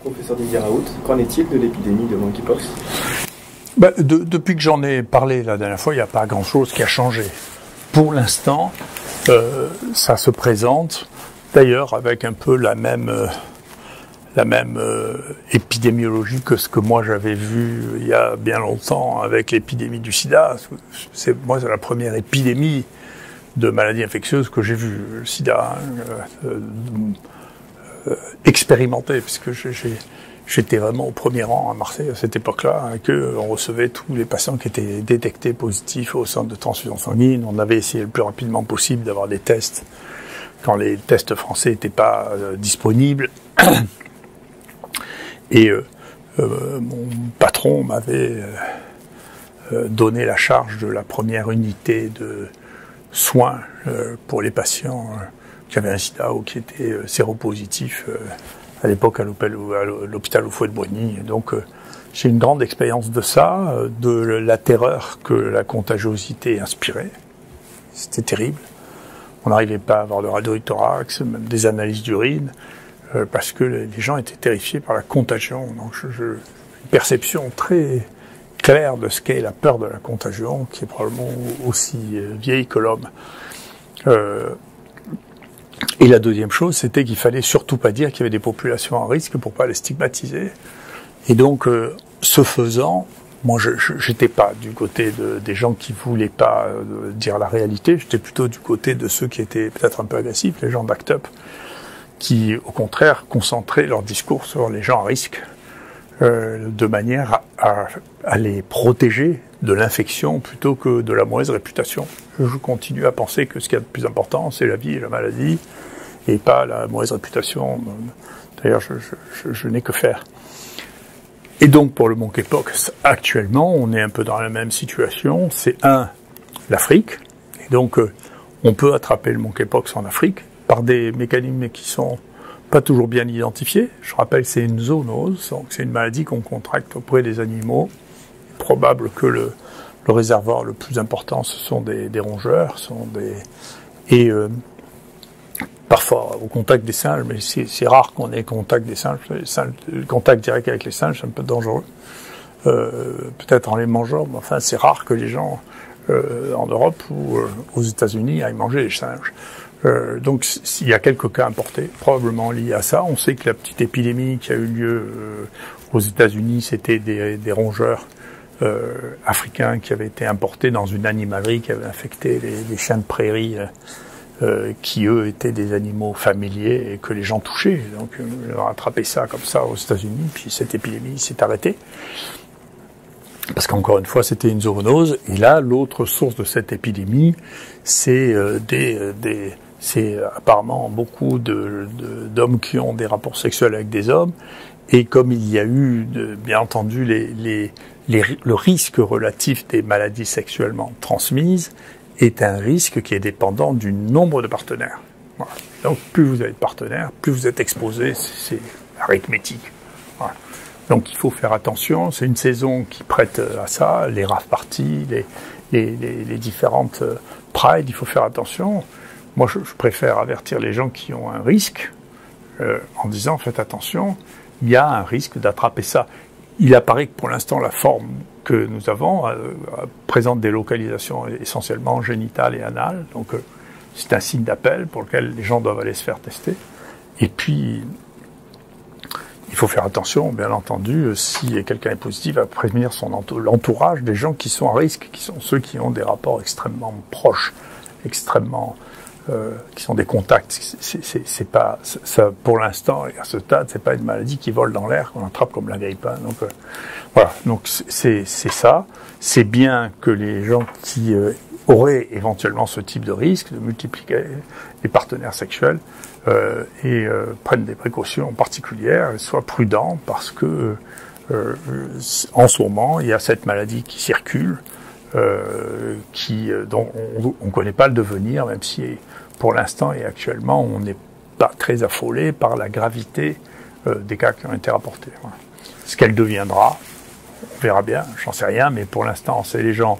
Professeur Didier Raoult, qu'en est-il de l'épidémie de monkeypox? Depuis que j'en ai parlé la dernière fois, il n'y a pas grand-chose qui a changé. Pour l'instant, ça se présente, d'ailleurs avec un peu la même épidémiologie que ce que moi j'avais vu il y a bien longtemps avec l'épidémie du sida. C'est la première épidémie de maladies infectieuses que j'ai vue, le sida, expérimenté, puisque j'étais vraiment au premier rang à Marseille à cette époque-là, et qu'on recevait tous les patients qui étaient détectés positifs au centre de transfusion sanguine. On avait essayé le plus rapidement possible d'avoir des tests quand les tests français n'étaient pas disponibles. Et mon patron m'avait donné la charge de la première unité de soins pour les patients qui avaient un sida ou qui étaient séropositifs à l'époque à l'hôpital Houphouët-Boigny. Donc j'ai une grande expérience de ça, de la terreur que la contagiosité inspirait. C'était terrible. On n'arrivait pas à avoir de radio du thorax, même des analyses d'urine, parce que les gens étaient terrifiés par la contagion. Donc une perception très claire de ce qu'est la peur de la contagion, qui est probablement aussi vieille que l'homme. Et la deuxième chose, c'était qu'il fallait surtout pas dire qu'il y avait des populations à risque pour pas les stigmatiser. Et donc, ce faisant, moi, j'étais pas du côté des gens qui voulaient pas dire la réalité. J'étais plutôt du côté de ceux qui étaient peut-être un peu agressifs, les gens d'ACT UP, qui, au contraire, concentraient leur discours sur les gens à risque, de manière à les protéger de l'infection plutôt que de la mauvaise réputation. Je continue à penser que ce qu'il y a de plus important, c'est la vie et la maladie, et pas la mauvaise réputation. D'ailleurs, je n'ai que faire. Et donc, pour le monkeypox, actuellement, on est un peu dans la même situation. C'est l'Afrique. Et donc, on peut attraper le monkeypox en Afrique par des mécanismes qui sont pas toujours bien identifiés. Je rappelle, c'est une zoonose, donc c'est une maladie qu'on contracte auprès des animaux. Il est probable que le réservoir le plus important, ce sont des rongeurs, parfois au contact des singes, mais c'est rare qu'on ait contact des singes. Le contact direct avec les singes, c'est un peu dangereux. Peut-être en les mangeant, mais enfin, c'est rare que les gens en Europe ou aux États-Unis aillent manger les singes. Donc, il y a quelques cas importés, probablement liés à ça. On sait que la petite épidémie qui a eu lieu aux États-Unis, c'était des rongeurs africains qui avaient été importés dans une animalerie qui avait infecté les chiens de prairie, qui eux étaient des animaux familiers et que les gens touchaient. Donc, ils ont attrapé ça comme ça aux États-Unis, puis cette épidémie s'est arrêtée. Parce qu'encore une fois, c'était une zoonose. Et là, l'autre source de cette épidémie, c'est c'est apparemment beaucoup d'hommes qui ont des rapports sexuels avec des hommes. Et comme il y a eu, bien entendu, le risque relatif des maladies sexuellement transmises est un risque qui est dépendant du nombre de partenaires. Voilà. Donc, plus vous avez de partenaires, plus vous êtes exposé, c'est arithmétique. Voilà. Donc, il faut faire attention. C'est une saison qui prête à ça. Les rave parties, les différentes prides, il faut faire attention. Moi, je préfère avertir les gens qui ont un risque en disant, faites attention, il y a un risque d'attraper ça. Il apparaît que pour l'instant, la forme que nous avons présente des localisations essentiellement génitales et anales. Donc, c'est un signe d'appel pour lequel les gens doivent aller se faire tester. Et puis, il faut faire attention, bien entendu, si quelqu'un est positif, à prévenir l'entourage des gens qui sont à risque, qui sont ceux qui ont des rapports extrêmement proches, qui sont des contacts. C'est pas ça pour l'instant, à ce stade, c'est pas une maladie qui vole dans l'air qu'on attrape comme la grippe. Donc voilà. Donc c'est ça. C'est bien que les gens qui auraient éventuellement ce type de risque de multiplier les partenaires sexuels prennent des précautions particulières, soient prudents parce que en ce moment il y a cette maladie qui circule. Dont on ne connaît pas le devenir, même si pour l'instant et actuellement on n'est pas très affolé par la gravité des cas qui ont été rapportés. Voilà. Ce qu'elle deviendra, on verra bien, j'en sais rien, mais pour l'instant c'est les gens,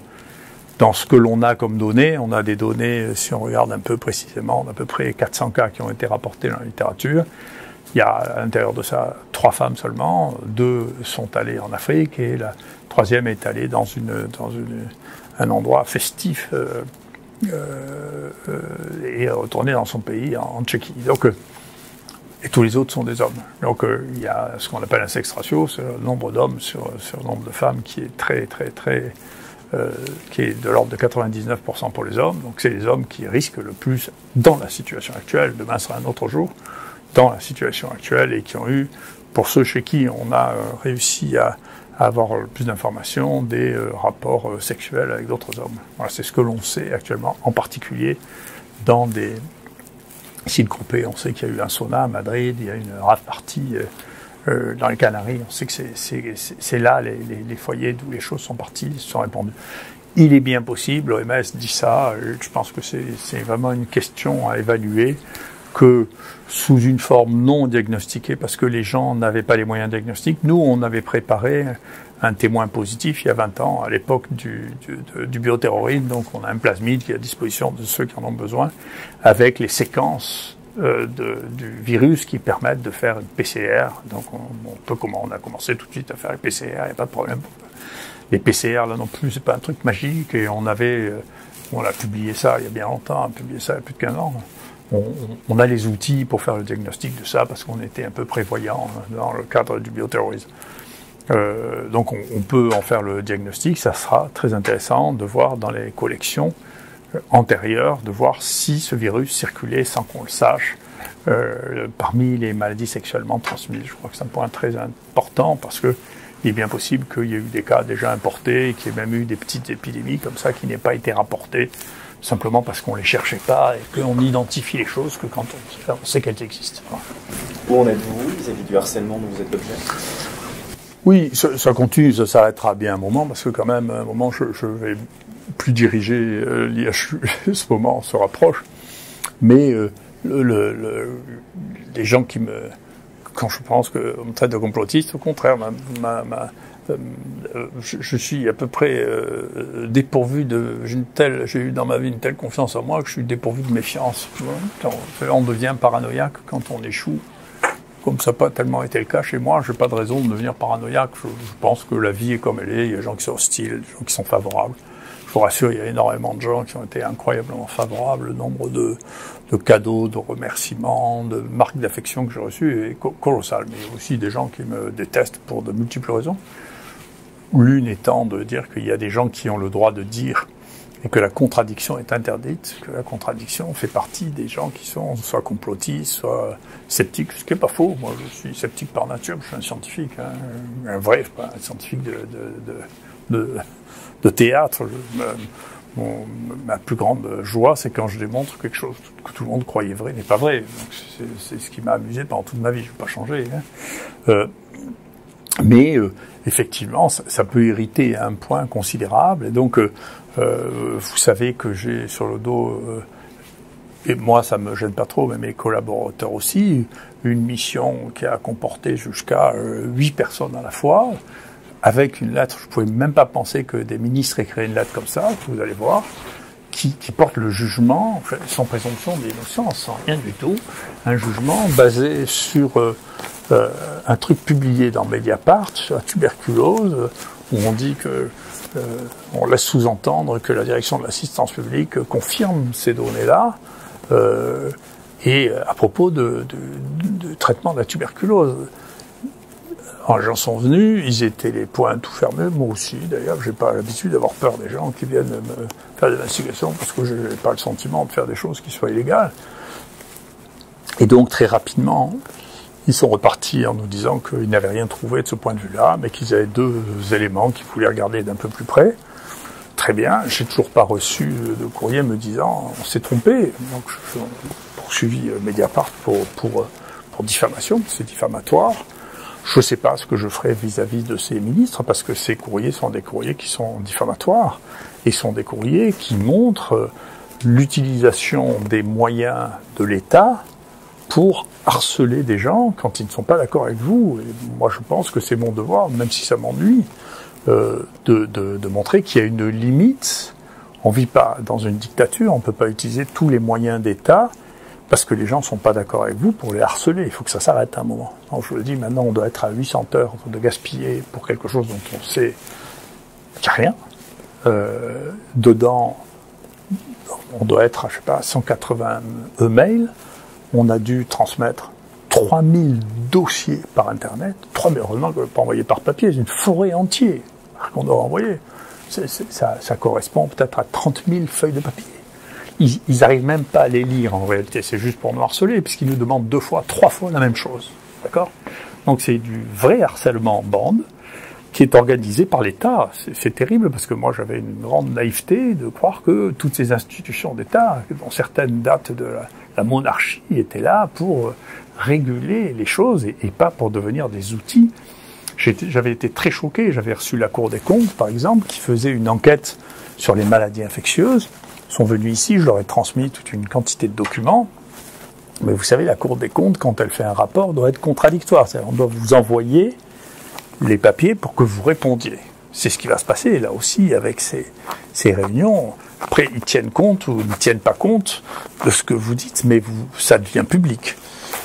dans ce que l'on a comme données, on a des données, si on regarde un peu précisément, on a à peu près 400 cas qui ont été rapportés dans la littérature. Il y a à l'intérieur de ça 3 femmes seulement, 2 sont allées en Afrique et la 3e est allée dans un endroit festif et est retournée dans son pays, en Tchéquie. Donc, et tous les autres sont des hommes. Donc il y a ce qu'on appelle un sexe ratio, c'est le nombre d'hommes sur le nombre de femmes qui est très qui est de l'ordre de 99% pour les hommes. Donc c'est les hommes qui risquent le plus dans la situation actuelle. Demain sera un autre jour. Dans la situation actuelle et qui ont eu, pour ceux chez qui on a réussi à avoir le plus d'informations, des rapports sexuels avec d'autres hommes. Voilà, c'est ce que l'on sait actuellement, en particulier dans des sites groupés. On sait qu'il y a eu un sauna à Madrid, il y a une rave party dans les Canaries. On sait que c'est là les foyers d'où les choses sont parties, se sont répandues. Il est bien possible, l'OMS dit ça, je pense que c'est vraiment une question à évaluer, que sous une forme non diagnostiquée, parce que les gens n'avaient pas les moyens diagnostiques. Nous, on avait préparé un témoin positif il y a 20 ans, à l'époque du bioterrorisme. Donc on a un plasmide qui est à disposition de ceux qui en ont besoin, avec les séquences du virus qui permettent de faire une PCR. Donc on a commencé tout de suite à faire les PCR, il n'y a pas de problème. Les PCR, là non plus, c'est pas un truc magique, et on a publié ça il y a bien longtemps, on a publié ça il y a plus de 15 ans. On a les outils pour faire le diagnostic de ça, parce qu'on était un peu prévoyant dans le cadre du bioterrorisme. Donc on peut en faire le diagnostic. Ça sera très intéressant de voir dans les collections antérieures, de voir si ce virus circulait sans qu'on le sache parmi les maladies sexuellement transmises. Je crois que c'est un point très important, parce que il est bien possible qu'il y ait eu des cas déjà importés, et qu'il y ait même eu des petites épidémies comme ça qui n'aient pas été rapportées, simplement parce qu'on ne les cherchait pas et qu'on identifie les choses que quand on sait qu'elles existent. Voilà. Où en êtes-vous vis-à-vis du harcèlement dont vous êtes l'objet ? Oui, ça continue, ça s'arrêtera bien un moment, parce que quand même, à un moment, je vais plus diriger l'IHU, ce moment se rapproche. Mais les gens qui quand je pense qu'on me traite de complotiste, au contraire, je suis à peu près dépourvu j'ai eu dans ma vie une telle confiance en moi que je suis dépourvu de méfiance. On devient paranoïaque quand on échoue. Comme ça n'a pas tellement été le cas chez moi, je n'ai pas de raison de devenir paranoïaque. Je pense que la vie est comme elle est, il y a des gens qui sont hostiles, des gens qui sont favorables. Je vous rassure, il y a énormément de gens qui ont été incroyablement favorables. Le nombre de cadeaux, de remerciements, de marques d'affection que j'ai reçues est colossal. Mais il y a aussi des gens qui me détestent pour de multiples raisons. L'une étant de dire qu'il y a des gens qui ont le droit de dire et que la contradiction est interdite, que la contradiction fait partie des gens qui sont soit complotistes, soit sceptiques, ce qui n'est pas faux. Moi, je suis sceptique par nature, je suis un scientifique, un vrai, pas un scientifique de théâtre. Ma plus grande joie, c'est quand je démontre quelque chose que tout le monde croyait vrai n'est pas vrai. Donc c'est ce qui m'a amusé pendant toute ma vie, je ne vais pas changer. Mais effectivement, ça peut irriter à un point considérable. Et donc, vous savez que j'ai sur le dos, et moi ça me gêne pas trop, mais mes collaborateurs aussi, une mission qui a comporté jusqu'à 8 personnes à la fois, avec une lettre. Je ne pouvais même pas penser que des ministres écriraient une lettre comme ça, vous allez voir, qui porte le jugement, sans présomption d'innocence, sans rien du tout, un jugement basé sur un truc publié dans Mediapart sur la tuberculose, où on dit que on laisse sous-entendre que la direction de l'assistance publique confirme ces données-là, et à propos de traitement de la tuberculose. Alors, les gens sont venus, ils étaient les poings tout fermés, moi aussi d'ailleurs, j'ai pas l'habitude d'avoir peur des gens qui viennent me faire des investigations, parce que je n'ai pas le sentiment de faire des choses qui soient illégales. Et donc très rapidement, ils sont repartis en nous disant qu'ils n'avaient rien trouvé de ce point de vue-là, mais qu'ils avaient 2 éléments qu'ils voulaient regarder d'un peu plus près. Très bien, j'ai toujours pas reçu de courrier me disant on s'est trompé. Donc je poursuivi Mediapart pour diffamation, c'est diffamatoire. Je ne sais pas ce que je ferai vis-à-vis de ces ministres, parce que ces courriers sont des courriers qui sont diffamatoires, et sont des courriers qui montrent l'utilisation des moyens de l'État pour harceler des gens quand ils ne sont pas d'accord avec vous. Et moi, je pense que c'est mon devoir, même si ça m'ennuie, de montrer qu'il y a une limite. On ne vit pas dans une dictature, on ne peut pas utiliser tous les moyens d'État parce que les gens ne sont pas d'accord avec vous pour les harceler. Il faut que ça s'arrête à un moment. Donc, je le dis, maintenant, on doit être à 800 heures de gaspiller pour quelque chose dont on sait qu'il n'y a rien. Dedans, on doit être à, je sais pas, 180 e-mails. On a dû transmettre 3000 dossiers par Internet. 3000, heureusement qu'on ne peut pas envoyer par papier. C'est une forêt entière qu'on doit envoyer. Ça correspond peut-être à 30 000 feuilles de papier. Ils n'arrivent même pas à les lire en réalité. C'est juste pour nous harceler, puisqu'ils nous demandent 2 fois, 3 fois la même chose. D'accord ? Donc c'est du vrai harcèlement en bande qui est organisé par l'État. C'est terrible, parce que moi j'avais une grande naïveté de croire que toutes ces institutions d'État, dont certaines datent de la monarchie, étaient là pour réguler les choses et pas pour devenir des outils. J'avais été très choqué. J'avais reçu la Cour des comptes, par exemple, qui faisait une enquête sur les maladies infectieuses. Ils sont venus ici, je leur ai transmis toute une quantité de documents. Mais vous savez, la Cour des comptes, quand elle fait un rapport, doit être contradictoire. C'est-à-dire, on doit vous envoyer les papiers pour que vous répondiez. C'est ce qui va se passer, là aussi, avec ces réunions. Après, ils tiennent compte ou ils ne tiennent pas compte de ce que vous dites, mais ça devient public.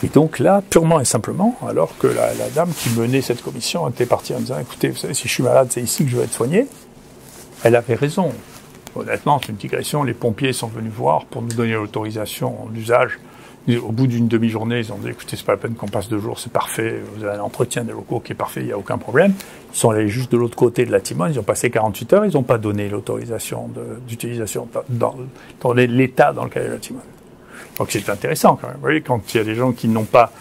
Et donc là, purement et simplement, alors que la dame qui menait cette commission était partie en disant « Écoutez, vous savez, si je suis malade, c'est ici que je vais être soigné », elle avait raison. Honnêtement, c'est une digression. Les pompiers sont venus voir pour nous donner l'autorisation d'usage. Au bout d'une demi-journée, ils ont dit « Écoutez, c'est pas la peine qu'on passe 2 jours, c'est parfait. Vous avez un entretien des locaux qui est parfait, il n'y a aucun problème. » Ils sont allés juste de l'autre côté de la Timone, ils ont passé 48 heures, ils n'ont pas donné l'autorisation d'utilisation dans l'état dans lequel est la Timone. Donc c'est intéressant quand même. Vous voyez, quand il y a des gens qui n'ont pas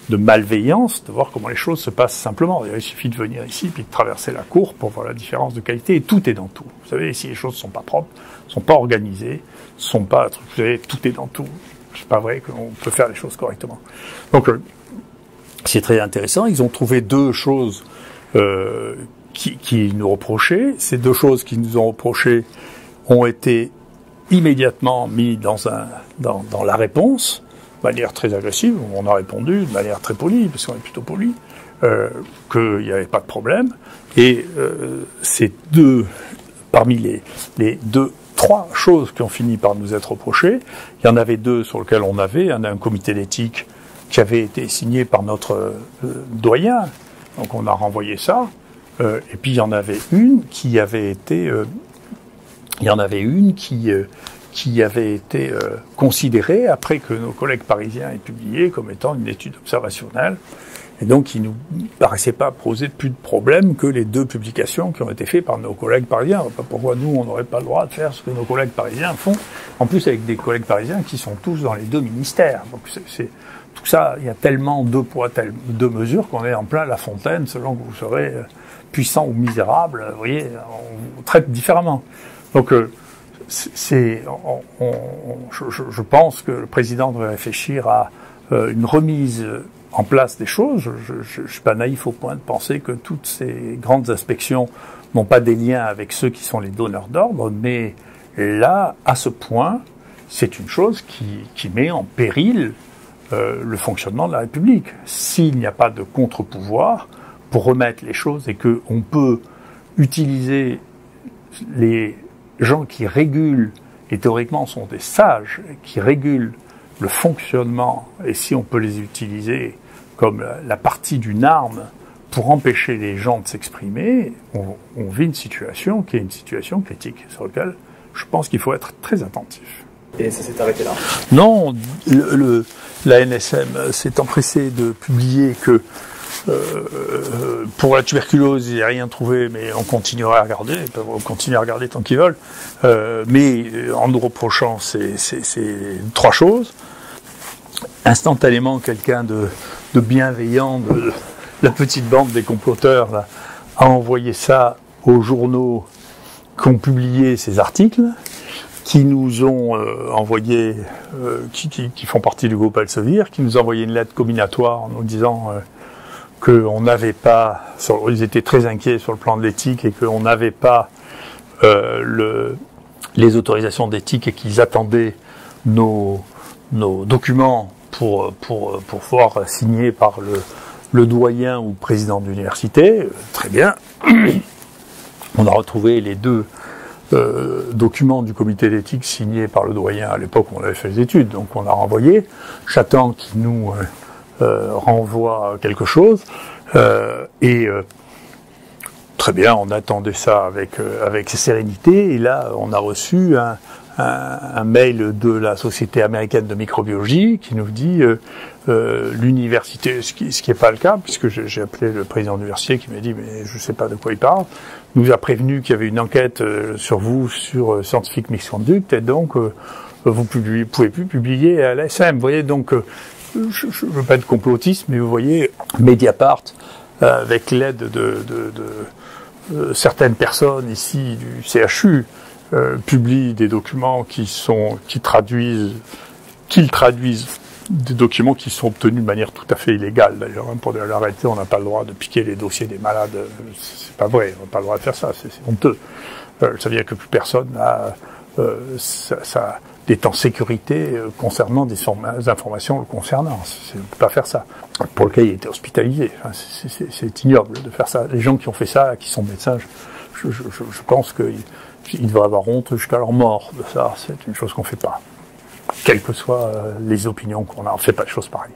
de malveillance, de voir comment les choses se passent simplement. Il suffit de venir ici puis de traverser la cour pour voir la différence de qualité, et tout est dans tout. Vous savez, si les choses ne sont pas propres, ne sont pas organisées, sont pas, vous savez, tout est dans tout. C'est pas vrai qu'on peut faire les choses correctement. Donc c'est très intéressant. Ils ont trouvé 2 choses qui nous reprochaient. Ces 2 choses qui nous ont reprochées ont été immédiatement mis dans la réponse, de manière très agressive. On a répondu de manière très polie, parce qu'on est plutôt poli, qu'il n'y avait pas de problème. Et ces 2, parmi les 3 choses qui ont fini par nous être reprochées, il y en avait 2 sur lesquelles on avait un comité d'éthique qui avait été signé par notre doyen, donc on a renvoyé ça, et puis il y en avait une qui avait été considérée, après que nos collègues parisiens aient publié, comme étant une étude observationnelle, et donc il ne nous paraissait pas poser plus de problème que les 2 publications qui ont été faites par nos collègues parisiens. Pas pourquoi nous, on n'aurait pas le droit de faire ce que nos collègues parisiens font, en plus avec des collègues parisiens qui sont tous dans les 2 ministères. Donc c'est tout ça, il y a tellement 2 poids, 2 mesures qu'on est en plein La Fontaine, selon que vous serez puissant ou misérable, vous voyez, on vous traite différemment. Donc je pense que le président devrait réfléchir à une remise en place des choses. Je suis pas naïf au point de penser que toutes ces grandes inspections n'ont pas des liens avec ceux qui sont les donneurs d'ordre, mais là, à ce point, c'est une chose qui met en péril le fonctionnement de la République. S'il n'y a pas de contre-pouvoir pour remettre les choses, et qu'on peut utiliser les gens qui régulent, et théoriquement sont des sages, qui régulent le fonctionnement, et si on peut les utiliser comme la partie d'une arme pour empêcher les gens de s'exprimer, on vit une situation qui est une situation critique, sur laquelle je pense qu'il faut être très attentif. Et ça s'est arrêté là? Non, la NSM s'est empressée de publier que pour la tuberculose, il n'y a rien trouvé, mais on continuera à regarder, ils peuvent continuer à regarder tant qu'ils veulent, mais en nous reprochant ces 3 choses. Instantanément, quelqu'un de bienveillant, de la petite bande des comploteurs, là, a envoyé ça aux journaux qui ont publié ces articles, qui nous ont envoyé, qui font partie du groupe Elsevier, qui nous ont envoyé une lettre comminatoire en nous disant qu'on n'avait pas, ils étaient très inquiets sur le plan de l'éthique, et qu'on n'avait pas les autorisations d'éthique, et qu'ils attendaient nos documents pour pouvoir signer par le doyen ou président d'université. Très bien. On a retrouvé les 2 document du comité d'éthique signé par le doyen à l'époque où on avait fait les études. Donc on a renvoyé. J'attends qu'il nous renvoie quelque chose. Très bien, on attendait ça avec sérénité. Et là, on a reçu un mail de la Société américaine de microbiologie qui nous dit l'université, ce qui n'est pas le cas, puisque j'ai appelé le président de l'université qui m'a dit mais je ne sais pas de quoi il parle, nous a prévenu qu'il y avait une enquête sur vous, sur Scientific Misconduct, et donc vous pouvez plus publier à l'ASM. Vous voyez, donc je ne veux pas être complotiste, mais vous voyez, Mediapart, avec l'aide de certaines personnes ici du CHU, publie des documents qu'ils traduisent des documents qui sont obtenus de manière tout à fait illégale d'ailleurs. Pour l'arrêter, on n'a pas le droit de piquer les dossiers des malades. C'est pas vrai, on n'a pas le droit de faire ça, c'est honteux. Ça veut dire que plus personne n'a est en sécurité concernant des informations le concernant. On ne peut pas faire ça. Pour lequel il était hospitalisé. Enfin, c'est ignoble de faire ça. Les gens qui ont fait ça, qui sont médecins, je pense qu'ils devraient avoir honte jusqu'à leur mort de ça. C'est une chose qu'on ne fait pas. Quelles que soient les opinions qu'on a, on ne fait pas de choses pareilles.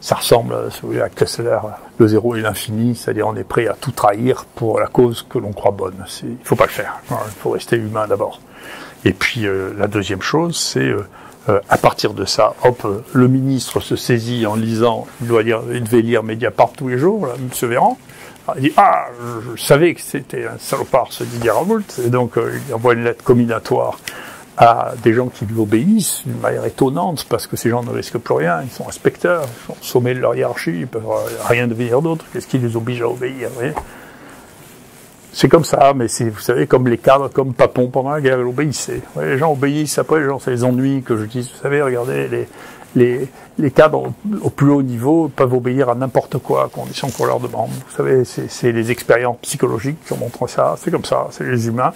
Ça ressemble à Kessler, le zéro et l'infini, c'est-à-dire on est prêt à tout trahir pour la cause que l'on croit bonne. Il ne faut pas le faire. Il faut rester humain d'abord. Et puis la deuxième chose, c'est à partir de ça, le ministre se saisit en lisant, il devait lire Mediapart tous les jours, là, M. Véran. Il dit je savais que c'était un salopard, ce Didier Raoult, et donc il envoie une lettre comminatoire à des gens qui lui obéissent d'une manière étonnante, parce que ces gens ne risquent plus rien, ils sont inspecteurs, ils sont au sommet de leur hiérarchie, ils peuvent rien devenir d'autre, qu'est-ce qui les oblige à obéir, vous voyez ? C'est comme ça, mais c'est, vous savez, comme les cadres, comme Papon pendant la guerre, ils obéissaient. Ouais, les gens obéissent, après les gens, c'est les ennuis que je dis. Vous savez, regardez, les cadres au plus haut niveau peuvent obéir à n'importe quoi, à condition qu'on leur demande. Vous savez, c'est les expériences psychologiques qui ont montré ça, c'est comme ça, c'est les humains.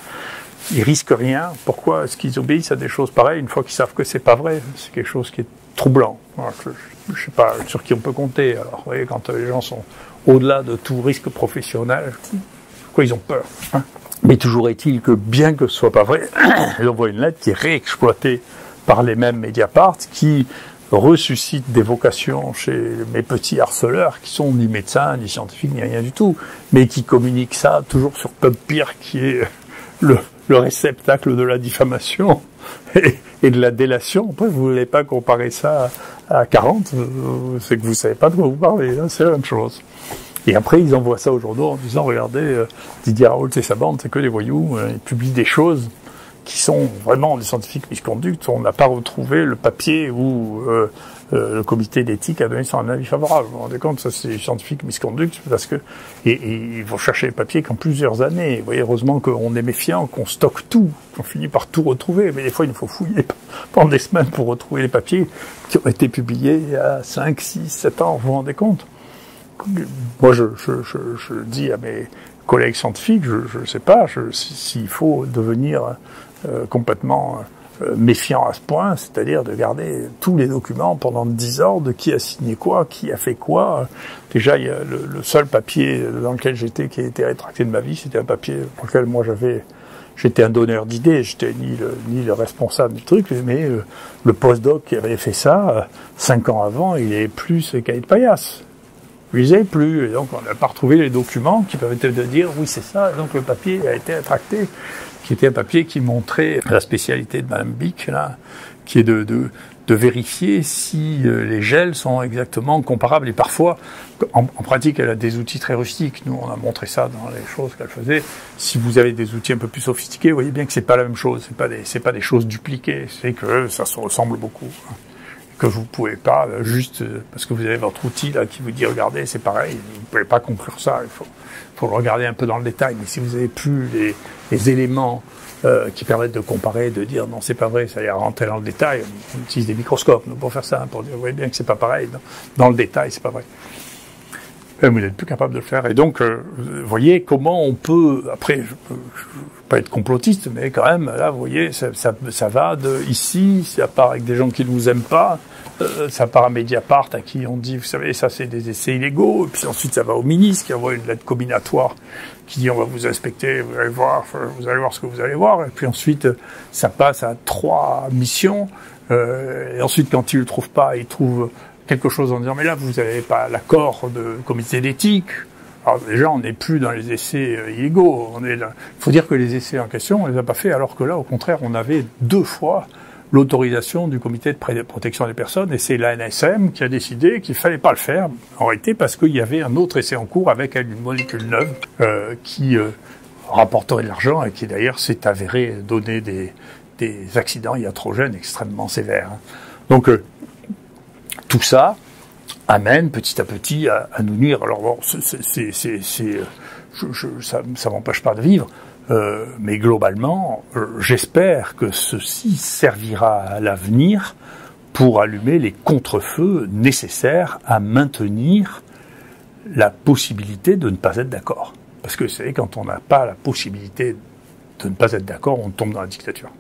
Ils risquent rien. Pourquoi est-ce qu'ils obéissent à des choses pareilles une fois qu'ils savent que c'est pas vrai? C'est quelque chose qui est troublant. Alors, je sais pas sur qui on peut compter. Alors, vous voyez, quand les gens sont au-delà de tout risque professionnel, pourquoi ils ont peur, hein? Mais toujours est-il que, bien que ce soit pas vrai, ils envoient une lettre qui est réexploitée par les mêmes Mediapart, qui ressuscite des vocations chez mes petits harceleurs, qui sont ni médecins, ni scientifiques, ni rien du tout, mais qui communiquent ça toujours sur PubPeer, qui est le réceptacle de la diffamation et de la délation. Après, vous voulez pas comparer ça à 40, c'est que vous savez pas de quoi vous parlez, hein, c'est la même chose. Et après, ils envoient ça aux journaux en disant, regardez, Didier Raoult et sa bande, c'est que des voyous, ils publient des choses qui sont vraiment des scientifiques misconduits. On n'a pas retrouvé le papier où le comité d'éthique a donné son avis favorable. Vous vous rendez compte, ça c'est scientifique misconduits, parce que et ils vont chercher les papiers qu'en plusieurs années. Vous voyez, heureusement qu'on est méfiant, qu'on stocke tout, qu'on finit par tout retrouver. Mais des fois, il nous faut fouiller pendant des semaines pour retrouver les papiers qui ont été publiés il y a 5, 6, 7 ans. Vous vous rendez compte? Moi, je dis à mes collègues scientifiques, je ne sais pas s'il faut devenir complètement méfiant à ce point, c'est-à-dire de garder tous les documents pendant 10 ans de qui a signé quoi, qui a fait quoi. Déjà, il y a le seul papier dans lequel j'étais qui a été rétracté de ma vie, c'était un papier pour lequel moi j'étais un donneur d'idées, j'étais ni le responsable du truc, mais le postdoc qui avait fait ça 5 ans avant, il est plus ce cahier de paillasse. Vous les avez plus, et donc on n'a pas retrouvé les documents qui permettaient de dire oui c'est ça, et donc le papier a été rétracté, qui était un papier qui montrait la spécialité de Madame Bic, là, qui est de vérifier si les gels sont exactement comparables, et parfois, en pratique, elle a des outils très rustiques, nous on a montré ça dans les choses qu'elle faisait, si vous avez des outils un peu plus sophistiqués, vous voyez bien que c'est pas la même chose, c'est pas des choses dupliquées, c'est que ça se ressemble beaucoup. Que vous pouvez pas, juste parce que vous avez votre outil là qui vous dit regardez c'est pareil, vous pouvez pas conclure ça, il faut le regarder un peu dans le détail, mais si vous avez plus les éléments qui permettent de comparer, de dire non c'est pas vrai, ça y est rentrer dans le détail, on utilise des microscopes pour faire ça, pour dire vous voyez bien que c'est pas pareil, dans le détail c'est pas vrai. Et vous n'êtes plus capable de le faire. Et donc, vous voyez comment on peut... Après, je peux pas être complotiste, mais quand même, là, vous voyez, ça va de ici, ça part avec des gens qui ne vous aiment pas, ça part à Mediapart, à qui on dit, vous savez, ça c'est des essais illégaux, et puis ensuite ça va au ministre, qui envoie une lettre combinatoire, qui dit, on va vous inspecter, vous allez voir ce que vous allez voir, et puis ensuite, ça passe à 3 missions, et ensuite, quand ils ne le trouvent pas, ils trouvent quelque chose en disant, mais là, vous n'avez pas l'accord de comité d'éthique. Alors déjà, on n'est plus dans les essais illégaux. Il faut dire que les essais en question, on les a pas fait, alors que là, au contraire, on avait 2 fois l'autorisation du comité de protection des personnes, et c'est l'ANSM qui a décidé qu'il fallait pas le faire, en réalité, parce qu'il y avait un autre essai en cours avec une molécule neuve qui rapporterait de l'argent et qui d'ailleurs s'est avéré donner des accidents iatrogènes extrêmement sévères. Donc tout ça amène petit à petit à nous nuire. Alors bon, ça m'empêche pas de vivre, mais globalement, j'espère que ceci servira à l'avenir pour allumer les contre-feux nécessaires à maintenir la possibilité de ne pas être d'accord. Parce que vous savez, quand on n'a pas la possibilité de ne pas être d'accord, on tombe dans la dictature.